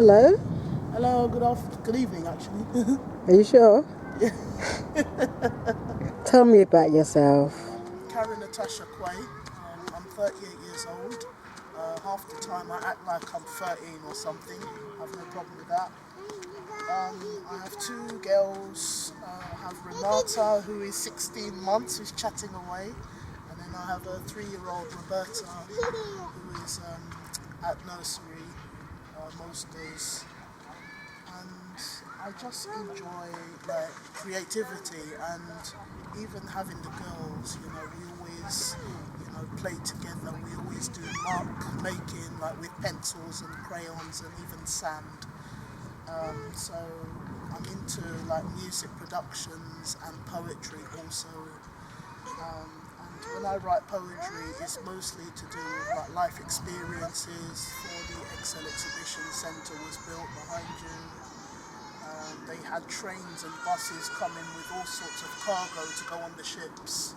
Hello? Hello, good evening actually. Are you sure? Tell me about yourself. Karen Natasha Quay. I'm 38 years old. Half the time I act like I'm 13 or something. I have no problem with that. I have two girls. I have Renata, who is 16 months, who's chatting away. And then I have a 3-year-old Roberta, who is at nursery most days. And I just enjoy like creativity, and even having the girls, we always, play together. We always do mark making, like with pencils and crayons and even sand. So I'm into like music productions and poetry also. And when I write poetry, it's mostly to do with like life experiences. For the Excel Exhibition Centre was built behind you. They had trains and buses coming with all sorts of cargo to go on the ships,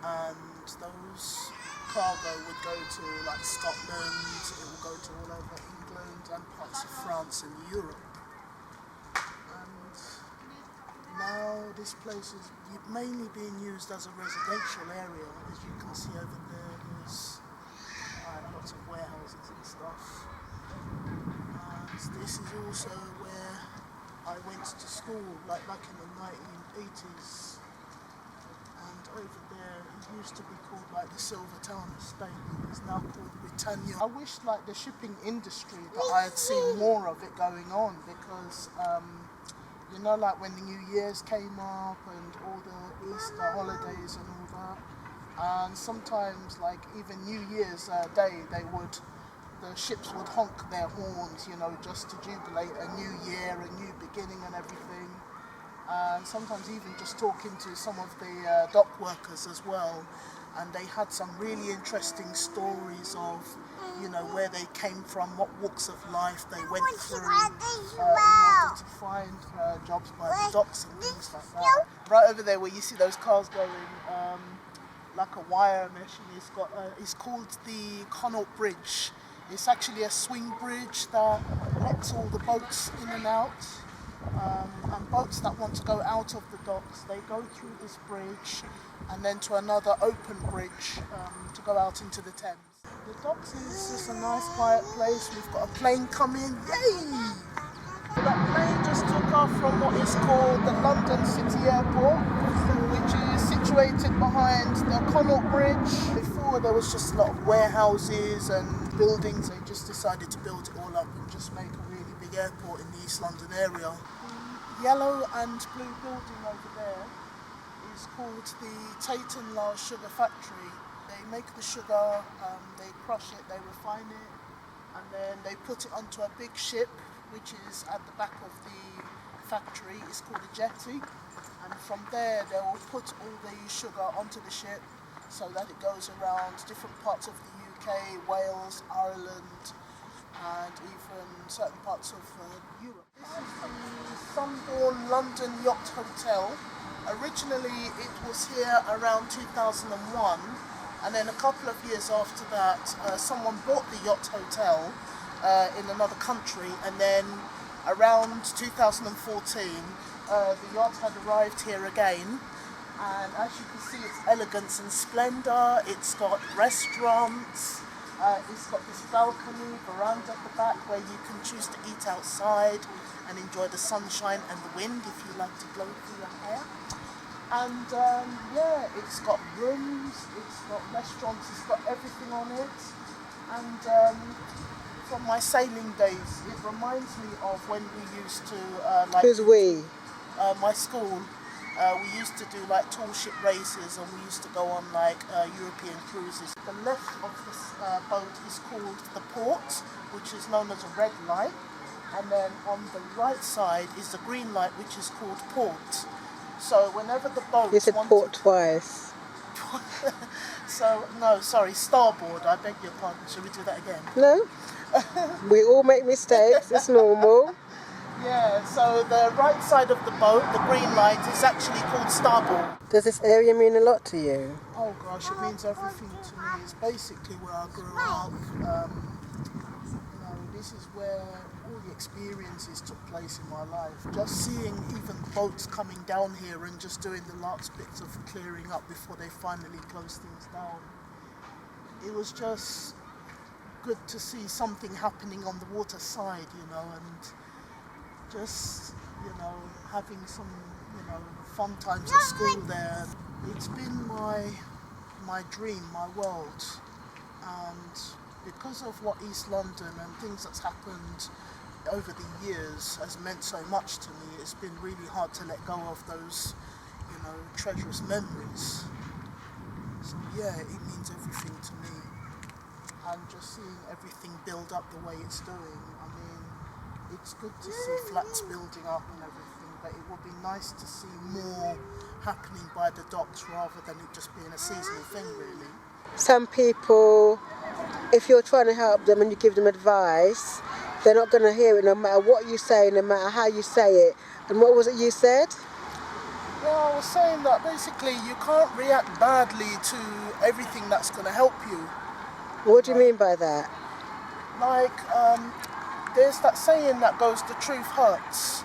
and those cargo would go to like Scotland, it would go to all over England and parts of France and Europe. And now this place is mainly being used as a residential area. As you can see over there, there's lots of warehouses and stuff. And this is also where I went to school, like back in the 1980s. And over there, it used to be called like the Silver Town Estate. It's now called Britannia. I wish like the shipping industry that I had seen more of it going on, because like when the New Year's came up and all the Easter holidays and all that, and sometimes like even New Year's Day, the ships would honk their horns, just to jubilate a new year, a new beginning and everything. And sometimes even just talking to some of the dock workers as well, and they had some really interesting stories of, where they came from, what walks of life they went through in order to find jobs by the docks and things like that. Right over there where you see those cars going, like a wire mesh, and it's called the Connaught Bridge. It's actually a swing bridge that lets all the boats in and out. And boats that want to go out of the docks, they go through this bridge and then to another open bridge to go out into the Thames. The docks is just a nice quiet place. We've got a plane coming, yay! That plane just took off from what is called the London City Airport, which is situated behind the Connaught Bridge. Before there was just a lot of warehouses and buildings. They just decided to build it all up and just make a really big airport in the East London area. The yellow and blue building over there is called the Tate and Lars Sugar Factory. They make the sugar, they crush it, they refine it, and then they put it onto a big ship, which is at the back of the factory. It's called a jetty, and from there they will put all the sugar onto the ship so that it goes around different parts of the UK, Wales, Ireland, and even certain parts of Europe. This is the Sunbourne London Yacht Hotel. Originally it was here around 2001, and then a couple of years after that someone bought the Yacht Hotel in another country, and then around 2014 the yacht had arrived here again. And as you can see, it's elegance and splendour. It's got restaurants, it's got this balcony, veranda at the back where you can choose to eat outside and enjoy the sunshine and the wind if you like to blow through your hair. And it's got rooms, it's got restaurants, it's got everything on it. And from my sailing days, it reminds me of when we used to Who's we? My school. We used to do like tall ship races, and we used to go on like European cruises. The left of this boat is called the port, which is known as a red light, and then on the right side is the green light, which is called port. So whenever the boat You said port twice. Starboard. I beg your pardon. Should we do that again? No. We all make mistakes. It's normal. Yeah, so the right side of the boat, the green light, is actually called starboard. Does this area mean a lot to you? Oh gosh, it means everything to me. It's basically where I grew up. This is where all your experiences took place in my life. Just seeing even boats coming down here and just doing the last bits of clearing up before they finally close things down. It was just good to see something happening on the water side, and just, having some, fun times at school there. It's been my dream, my world. And because of what East London and things that's happened over the years has meant so much to me, it's been really hard to let go of those, treacherous memories. So yeah, it means everything to me. And just seeing everything build up the way it's doing, I mean, it's good to see flats building up and everything, but it would be nice to see more happening by the docks rather than it just being a seasonal thing, really. Some people, if you're trying to help them and you give them advice, they're not going to hear it no matter what you say, no matter how you say it. And what was it you said? Well, I was saying that basically you can't react badly to everything that's going to help you. What do you mean by that? Like, there's that saying that goes, the truth hurts.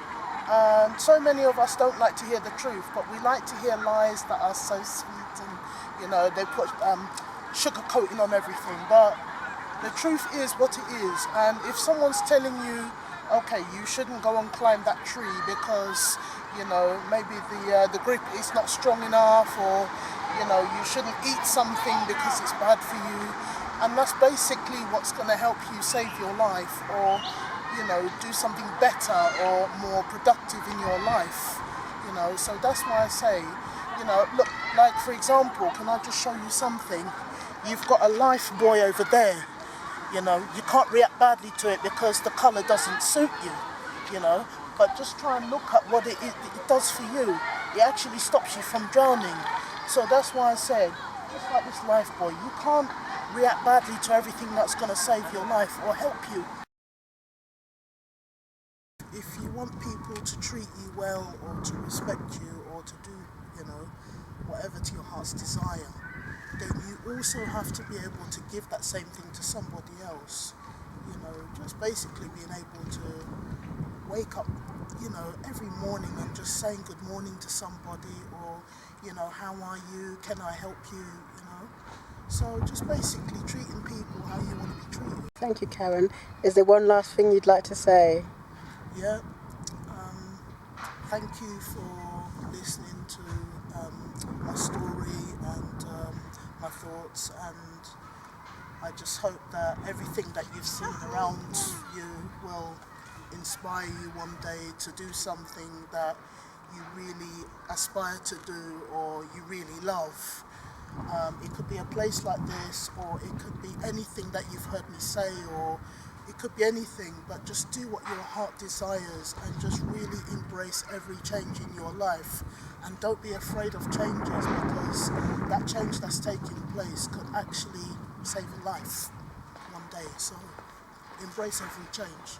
And so many of us don't like to hear the truth, but we like to hear lies that are so sweet and, they put sugar coating on everything. But the truth is what it is. And if someone's telling you, okay, you shouldn't go and climb that tree because, maybe the grip is not strong enough, or, you shouldn't eat something because it's bad for you. And that's basically what's going to help you save your life, or, do something better or more productive in your life. So that's why I say, look, like for example, can I just show you something? You've got a life buoy over there. You can't react badly to it because the colour doesn't suit you, but just try and look at what it does for you. It actually stops you from drowning. So that's why I said, just like this life buoy, you can't react badly to everything that's going to save your life or help you. If you want people to treat you well or to respect you or to do, whatever to your heart's desire, then you also have to be able to give that same thing to somebody else. Just basically being able to wake up, every morning and just saying good morning to somebody, or, how are you, can I help you, So just basically treating people how you want to be treated. Thank you, Karen. Is there one last thing you'd like to say? Yeah. Thank you for listening to my story and my thoughts, and I just hope that everything that you've seen around you will inspire you one day to do something that you really aspire to do or you really love. It could be a place like this, or it could be anything that you've heard me say, or it could be anything, but just do what your heart desires and just really embrace every change in your life. And don't be afraid of changes, because that change that's taking place could actually save a life one day. So embrace every change.